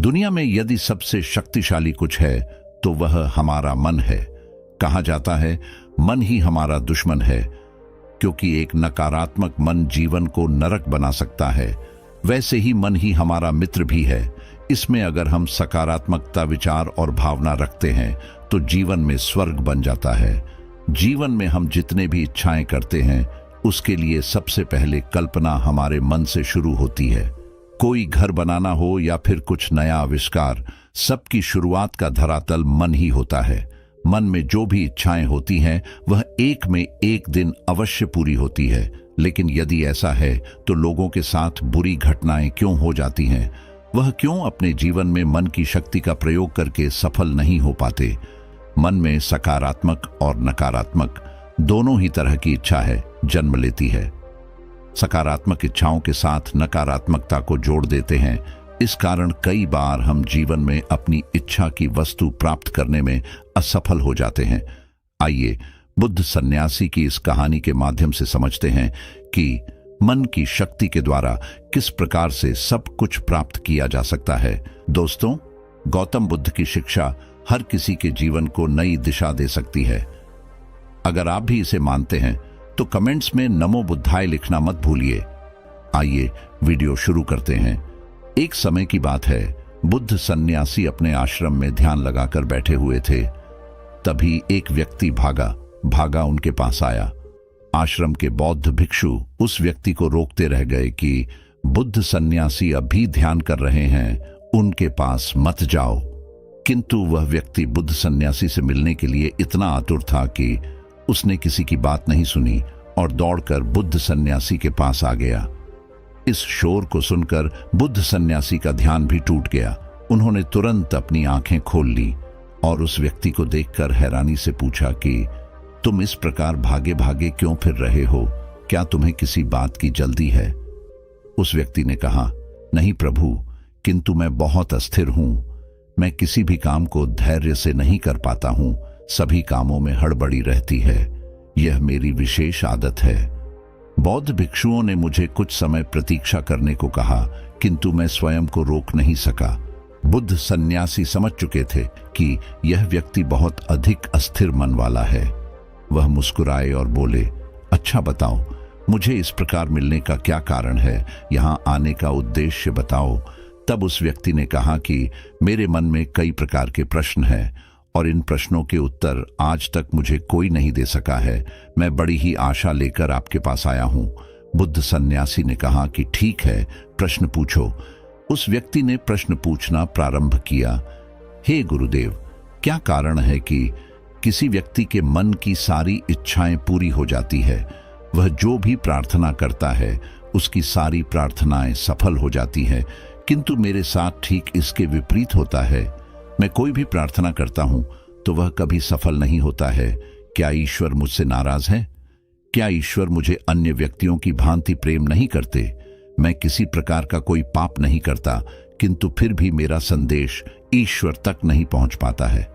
दुनिया में यदि सबसे शक्तिशाली कुछ है तो वह हमारा मन है। कहा जाता है मन ही हमारा दुश्मन है, क्योंकि एक नकारात्मक मन जीवन को नरक बना सकता है, वैसे ही मन ही हमारा मित्र भी है। इसमें अगर हम सकारात्मकता विचार और भावना रखते हैं तो जीवन में स्वर्ग बन जाता है। जीवन में हम जितने भी इच्छाएं करते हैं उसके लिए सबसे पहले कल्पना हमारे मन से शुरू होती है। कोई घर बनाना हो या फिर कुछ नया आविष्कार, सबकी शुरुआत का धरातल मन ही होता है। मन में जो भी इच्छाएं होती हैं वह एक में एक दिन अवश्य पूरी होती है, लेकिन यदि ऐसा है तो लोगों के साथ बुरी घटनाएं क्यों हो जाती हैं? वह क्यों अपने जीवन में मन की शक्ति का प्रयोग करके सफल नहीं हो पाते? मन में सकारात्मक और नकारात्मक दोनों ही तरह की इच्छा है जन्म लेती है। सकारात्मक इच्छाओं के साथ नकारात्मकता को जोड़ देते हैं। इस कारण कई बार हम जीवन में अपनी इच्छा की वस्तु प्राप्त करने में असफल हो जाते हैं। आइए बुद्ध सन्यासी की इस कहानी के माध्यम से समझते हैं कि मन की शक्ति के द्वारा किस प्रकार से सब कुछ प्राप्त किया जा सकता है। दोस्तों, गौतम बुद्ध की शिक्षा हर किसी के जीवन को नई दिशा दे सकती है। अगर आप भी इसे मानते हैं तो कमेंट्स में नमो बुद्धाय लिखना मत भूलिए। आइए वीडियो शुरू करते हैं। एक समय की बात है, बुद्ध सन्यासी अपने आश्रम में ध्यान लगाकर बैठे हुए थे। तभी एक व्यक्ति भागा उनके पास आया। आश्रम के बौद्ध भिक्षु उस व्यक्ति को रोकते रह गए कि बुद्ध सन्यासी अभी ध्यान कर रहे हैं, उनके पास मत जाओ। किंतु वह व्यक्ति बुद्ध सन्यासी से मिलने के लिए इतना आतुर था कि उसने किसी की बात नहीं सुनी और दौड़कर बुद्ध सन्यासी के पास आ गया। इस शोर को सुनकर बुद्ध सन्यासी का ध्यान भी टूट गया। उन्होंने तुरंत अपनी आंखें खोल ली और उस व्यक्ति को देखकर हैरानी से पूछा कि तुम इस प्रकार भागे भागे क्यों फिर रहे हो? क्या तुम्हें किसी बात की जल्दी है? उस व्यक्ति ने कहा, नहीं प्रभु, किंतु मैं बहुत अस्थिर हूं। मैं किसी भी काम को धैर्य से नहीं कर पाता हूं। सभी कामों में हड़बड़ी रहती है। यह मेरी विशेष आदत है। बौद्ध भिक्षुओं ने मुझे कुछ समय प्रतीक्षा करने को कहा, किंतु मैं स्वयं को रोक नहीं सका। बुद्ध सन्यासी समझ चुके थे कि यह व्यक्ति बहुत अधिक अस्थिर मन वाला है। वह मुस्कुराए और बोले, अच्छा बताओ, मुझे इस प्रकार मिलने का क्या कारण है? यहाँ आने का उद्देश्य बताओ। तब उस व्यक्ति ने कहा कि मेरे मन में कई प्रकार के प्रश्न हैं और इन प्रश्नों के उत्तर आज तक मुझे कोई नहीं दे सका है। मैं बड़ी ही आशा लेकर आपके पास आया हूं। बुद्ध सन्यासी ने कहा कि ठीक है, प्रश्न पूछो। उस व्यक्ति ने प्रश्न पूछना प्रारंभ किया। हे गुरुदेव, क्या कारण है कि किसी व्यक्ति के मन की सारी इच्छाएं पूरी हो जाती है? वह जो भी प्रार्थना करता है उसकी सारी प्रार्थनाएं सफल हो जाती हैं, किंतु मेरे साथ ठीक इसके विपरीत होता है। मैं कोई भी प्रार्थना करता हूं तो वह कभी सफल नहीं होता है। क्या ईश्वर मुझसे नाराज है? क्या ईश्वर मुझे अन्य व्यक्तियों की भांति प्रेम नहीं करते? मैं किसी प्रकार का कोई पाप नहीं करता, किंतु फिर भी मेरा संदेश ईश्वर तक नहीं पहुंच पाता है।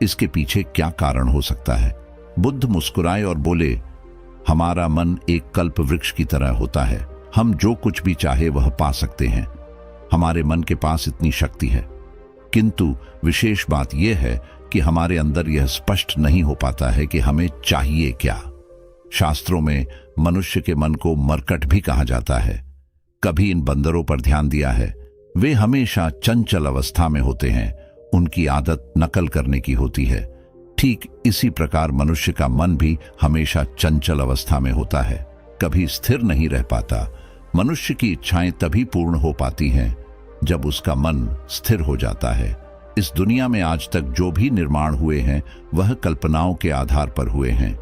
इसके पीछे क्या कारण हो सकता है? बुद्ध मुस्कुराए और बोले, हमारा मन एक कल्प वृक्ष की तरह होता है। हम जो कुछ भी चाहे वह पा सकते हैं। हमारे मन के पास इतनी शक्ति है, किंतु विशेष बात यह है कि हमारे अंदर यह स्पष्ट नहीं हो पाता है कि हमें चाहिए क्या। शास्त्रों में मनुष्य के मन को मरकट भी कहा जाता है। कभी इन बंदरों पर ध्यान दिया है? वे हमेशा चंचल अवस्था में होते हैं। उनकी आदत नकल करने की होती है। ठीक इसी प्रकार मनुष्य का मन भी हमेशा चंचल अवस्था में होता है, कभी स्थिर नहीं रह पाता। मनुष्य की इच्छाएं तभी पूर्ण हो पाती हैं जब उसका मन स्थिर हो जाता है। इस दुनिया में आज तक जो भी निर्माण हुए हैं वह कल्पनाओं के आधार पर हुए हैं।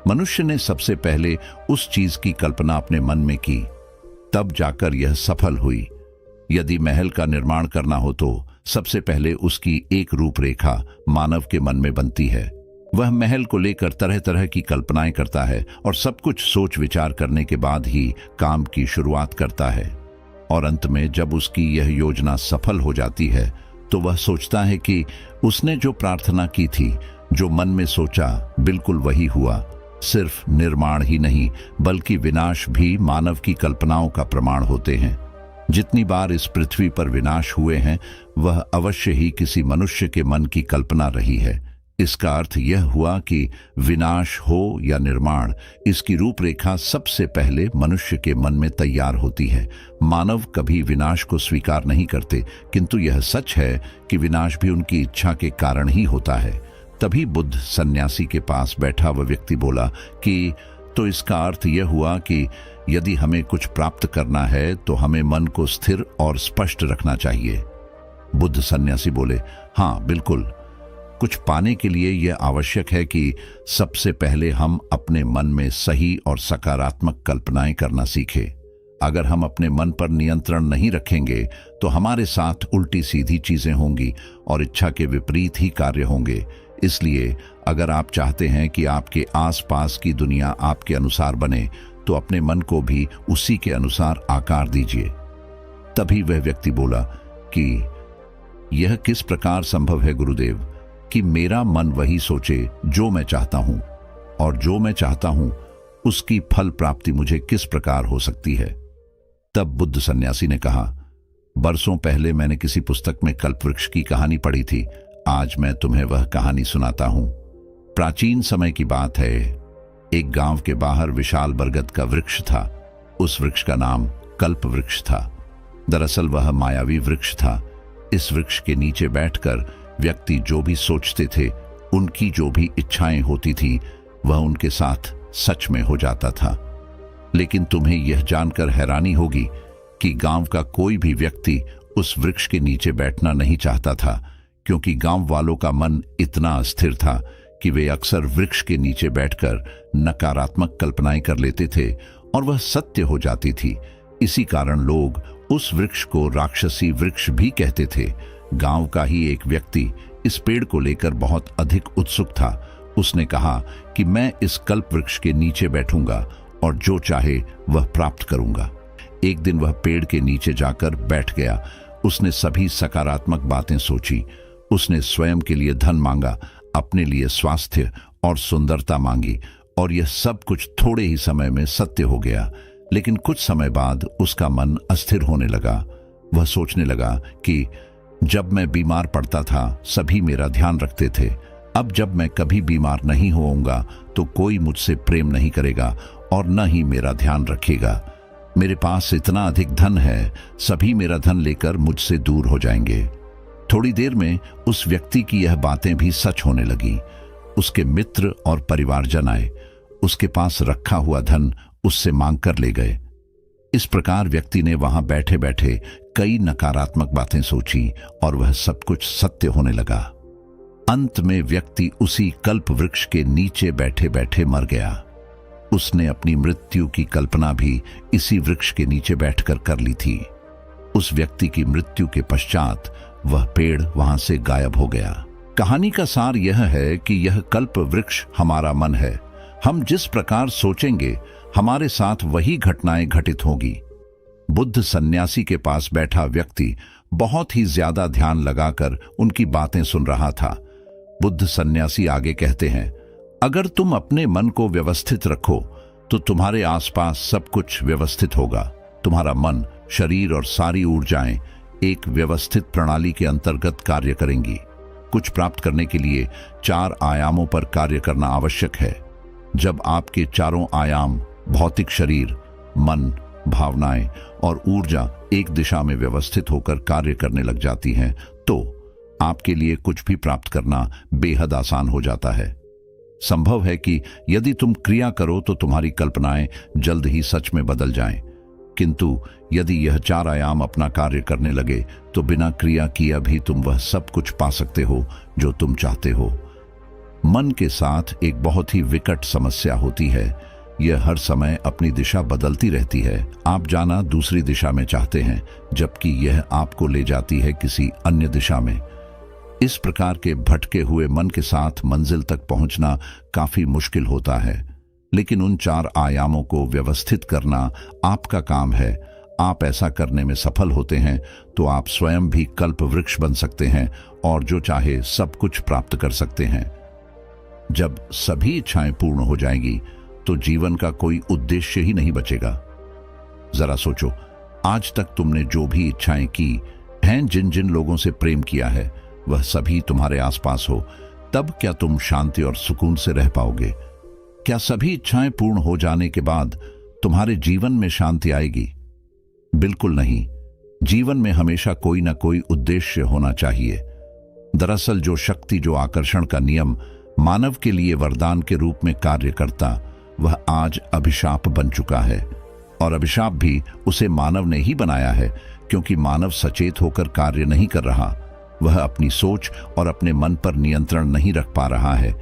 मनुष्य ने सबसे पहले उस चीज की कल्पना अपने मन में की, तब जाकर यह सफल हुई। यदि महल का निर्माण करना हो तो सबसे पहले उसकी एक रूपरेखा मानव के मन में बनती है। वह महल को लेकर तरह तरह की कल्पनाएं करता है और सब कुछ सोच विचार करने के बाद ही काम की शुरुआत करता है। और अंत में जब उसकी यह योजना सफल हो जाती है तो वह सोचता है कि उसने जो प्रार्थना की थी, जो मन में सोचा, बिल्कुल वही हुआ। सिर्फ निर्माण ही नहीं बल्कि विनाश भी मानव की कल्पनाओं का प्रमाण होते हैं। जितनी बार इस पृथ्वी पर विनाश हुए हैं वह अवश्य ही किसी मनुष्य के मन की कल्पना रही है। इसका अर्थ यह हुआ कि विनाश हो या निर्माण, इसकी रूपरेखा सबसे पहले मनुष्य के मन में तैयार होती है। मानव कभी विनाश को स्वीकार नहीं करते, किंतु यह सच है कि विनाश भी उनकी इच्छा के कारण ही होता है। तभी बुद्ध सन्यासी के पास बैठा वह व्यक्ति बोला कि तो इसका अर्थ यह हुआ कि यदि हमें कुछ प्राप्त करना है तो हमें मन को स्थिर और स्पष्ट रखना चाहिए। बुद्ध सन्यासी बोले, हाँ बिल्कुल, कुछ पाने के लिए यह आवश्यक है कि सबसे पहले हम अपने मन में सही और सकारात्मक कल्पनाएं करना सीखें। अगर हम अपने मन पर नियंत्रण नहीं रखेंगे तो हमारे साथ उल्टी सीधी चीजें होंगी और इच्छा के विपरीत ही कार्य होंगे। इसलिए अगर आप चाहते हैं कि आपके आसपास की दुनिया आपके अनुसार बने तो अपने मन को भी उसी के अनुसार आकार दीजिए। तभी वह व्यक्ति बोला कि यह किस प्रकार संभव है गुरुदेव कि मेरा मन वही सोचे जो मैं चाहता हूं, और जो मैं चाहता हूं उसकी फल प्राप्ति मुझे किस प्रकार हो सकती है। तब बुद्ध सन्यासी ने कहा, बरसों पहले मैंने किसी पुस्तक में कल्पवृक्ष की कहानी पढ़ी थी। आज मैं तुम्हें वह कहानी सुनाता हूं। प्राचीन समय की बात है। एक गांव के बाहर विशाल बरगद का वृक्ष था। उस वृक्ष का नाम कल्प वृक्ष था। दरअसल वह मायावी वृक्ष था। इस वृक्ष के नीचे बैठकर व्यक्ति जो भी सोचते थे, उनकी जो भी इच्छाएं होती थी, वह उनके साथ सच में हो जाता था। लेकिन तुम्हें यह जानकर हैरानी होगी कि गांव का कोई भी व्यक्ति उस वृक्ष के नीचे बैठना नहीं चाहता था, क्योंकि गांव वालों का मन इतना अस्थिर था कि वे अक्सर वृक्ष के नीचे बैठकर नकारात्मक कल्पनाएं कर लेते थे और वह सत्य हो जाती थी। इसी कारण लोग उस वृक्ष को राक्षसी वृक्ष भी कहते थे। गांव का ही एक व्यक्ति इस पेड़ को लेकर बहुत अधिक उत्सुक था। उसने कहा कि मैं इस कल्प वृक्ष के नीचे बैठूंगा और जो चाहे वह प्राप्त करूंगा। एक दिन वह पेड़ के नीचे जाकर बैठ गया। उसने सभी सकारात्मक बातें सोची। उसने स्वयं के लिए धन मांगा, अपने लिए स्वास्थ्य और सुंदरता मांगी, और यह सब कुछ थोड़े ही समय में सत्य हो गया। लेकिन कुछ समय बाद उसका मन अस्थिर होने लगा। वह सोचने लगा कि जब मैं बीमार पड़ता था सभी मेरा ध्यान रखते थे, अब जब मैं कभी बीमार नहीं होऊंगा तो कोई मुझसे प्रेम नहीं करेगा और न ही मेरा ध्यान रखेगा। मेरे पास इतना अधिक धन है, सभी मेरा धन लेकर मुझसे दूर हो जाएंगे। थोड़ी देर में उस व्यक्ति की यह बातें भी सच होने लगी। उसके मित्र और परिवारजन आए, उसके पास रखा हुआ धन उससे मांग कर ले गए। इस प्रकार व्यक्ति ने वहां बैठे बैठे कई नकारात्मक बातें सोची और वह सब कुछ सत्य होने लगा। अंत में व्यक्ति उसी कल्प वृक्ष के नीचे बैठे बैठे मर गया। उसने अपनी मृत्यु की कल्पना भी इसी वृक्ष के नीचे बैठकर कर ली थी। उस व्यक्ति की मृत्यु के पश्चात वह पेड़ वहां से गायब हो गया। कहानी का सार यह है कि यह कल्प वृक्ष हमारा मन है। हम जिस प्रकार सोचेंगे हमारे साथ वही घटनाएं घटित होगी। बुद्ध सन्यासी के पास बैठा व्यक्ति बहुत ही ज्यादा ध्यान लगाकर उनकी बातें सुन रहा था। बुद्ध सन्यासी आगे कहते हैं, अगर तुम अपने मन को व्यवस्थित रखो तो तुम्हारे आसपास सब कुछ व्यवस्थित होगा। तुम्हारा मन, शरीर और सारी ऊर्जाएं एक व्यवस्थित प्रणाली के अंतर्गत कार्य करेंगी। कुछ प्राप्त करने के लिए 4 आयामों पर कार्य करना आवश्यक है। जब आपके चारों आयाम भौतिक शरीर, मन, भावनाएं और ऊर्जा एक दिशा में व्यवस्थित होकर कार्य करने लग जाती हैं, तो आपके लिए कुछ भी प्राप्त करना बेहद आसान हो जाता है। संभव है कि यदि तुम क्रिया करो तो तुम्हारी कल्पनाएं जल्द ही सच में बदल जाएं, किंतु यदि यह 4 आयाम अपना कार्य करने लगे तो बिना क्रिया किए भी तुम वह सब कुछ पा सकते हो जो तुम चाहते हो। मन के साथ एक बहुत ही विकट समस्या होती है। यह हर समय अपनी दिशा बदलती रहती है। आप जाना दूसरी दिशा में चाहते हैं, जबकि यह आपको ले जाती है किसी अन्य दिशा में। इस प्रकार के भटके हुए मन के साथ मंजिल तक पहुंचना काफी मुश्किल होता है, लेकिन उन 4 आयामों को व्यवस्थित करना आपका काम है। आप ऐसा करने में सफल होते हैं तो आप स्वयं भी कल्प वृक्ष बन सकते हैं और जो चाहे सब कुछ प्राप्त कर सकते हैं। जब सभी इच्छाएं पूर्ण हो जाएंगी तो जीवन का कोई उद्देश्य ही नहीं बचेगा। जरा सोचो, आज तक तुमने जो भी इच्छाएं की हैं, जिन जिन लोगों से प्रेम किया है, वह सभी तुम्हारे आसपास हो, तब क्या तुम शांति और सुकून से रह पाओगे? क्या सभी इच्छाएं पूर्ण हो जाने के बाद तुम्हारे जीवन में शांति आएगी? बिल्कुल नहीं। जीवन में हमेशा कोई ना कोई उद्देश्य होना चाहिए। दरअसल जो शक्ति, जो आकर्षण का नियम मानव के लिए वरदान के रूप में कार्य करता, वह आज अभिशाप बन चुका है। और अभिशाप भी उसे मानव ने ही बनाया है, क्योंकि मानव सचेत होकर कार्य नहीं कर रहा। वह अपनी सोच और अपने मन पर नियंत्रण नहीं रख पा रहा है।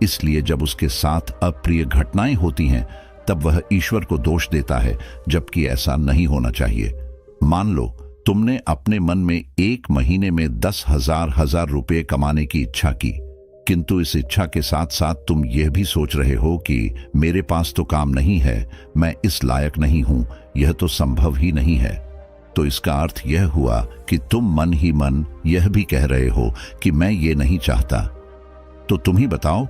इसलिए जब उसके साथ अप्रिय घटनाएं होती हैं, तब वह ईश्वर को दोष देता है, जबकि ऐसा नहीं होना चाहिए। मान लो तुमने अपने मन में 1 महीने में 10,000 रुपए कमाने की इच्छा की, किंतु इस इच्छा के साथ साथ तुम यह भी सोच रहे हो कि मेरे पास तो काम नहीं है, मैं इस लायक नहीं हूं, यह तो संभव ही नहीं है। तो इसका अर्थ यह हुआ कि तुम मन ही मन यह भी कह रहे हो कि मैं ये नहीं चाहता। तो तुम ही बताओ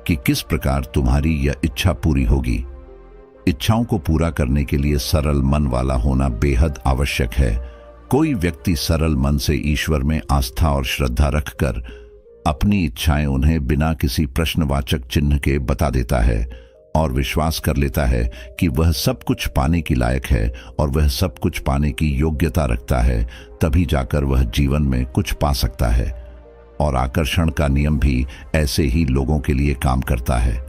कि किस प्रकार तुम्हारी यह इच्छा पूरी होगी। इच्छाओं को पूरा करने के लिए सरल मन वाला होना बेहद आवश्यक है। कोई व्यक्ति सरल मन से ईश्वर में आस्था और श्रद्धा रखकर अपनी इच्छाएं उन्हें बिना किसी प्रश्नवाचक चिन्ह के बता देता है और विश्वास कर लेता है कि वह सब कुछ पाने की लायक है और वह सब कुछ पाने की योग्यता रखता है, तभी जाकर वह जीवन में कुछ पा सकता है। और आकर्षण का नियम भी ऐसे ही लोगों के लिए काम करता है।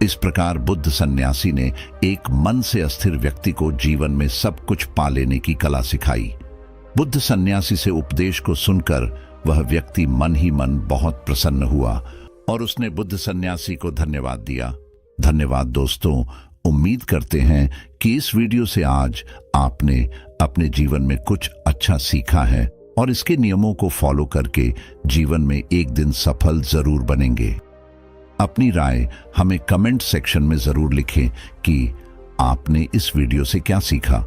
इस प्रकार बुद्ध सन्यासी ने एक मन से अस्थिर व्यक्ति को जीवन में सब कुछ पा लेने की कला सिखाई। बुद्ध सन्यासी से उपदेश को सुनकर वह व्यक्ति मन ही मन बहुत प्रसन्न हुआ और उसने बुद्ध सन्यासी को धन्यवाद दिया। धन्यवाद दोस्तों, उम्मीद करते हैं कि इस वीडियो से आज आपने अपने जीवन में कुछ अच्छा सीखा है और इसके नियमों को फॉलो करके जीवन में एक दिन सफल जरूर बनेंगे। अपनी राय हमें कमेंट सेक्शन में जरूर लिखें कि आपने इस वीडियो से क्या सीखा।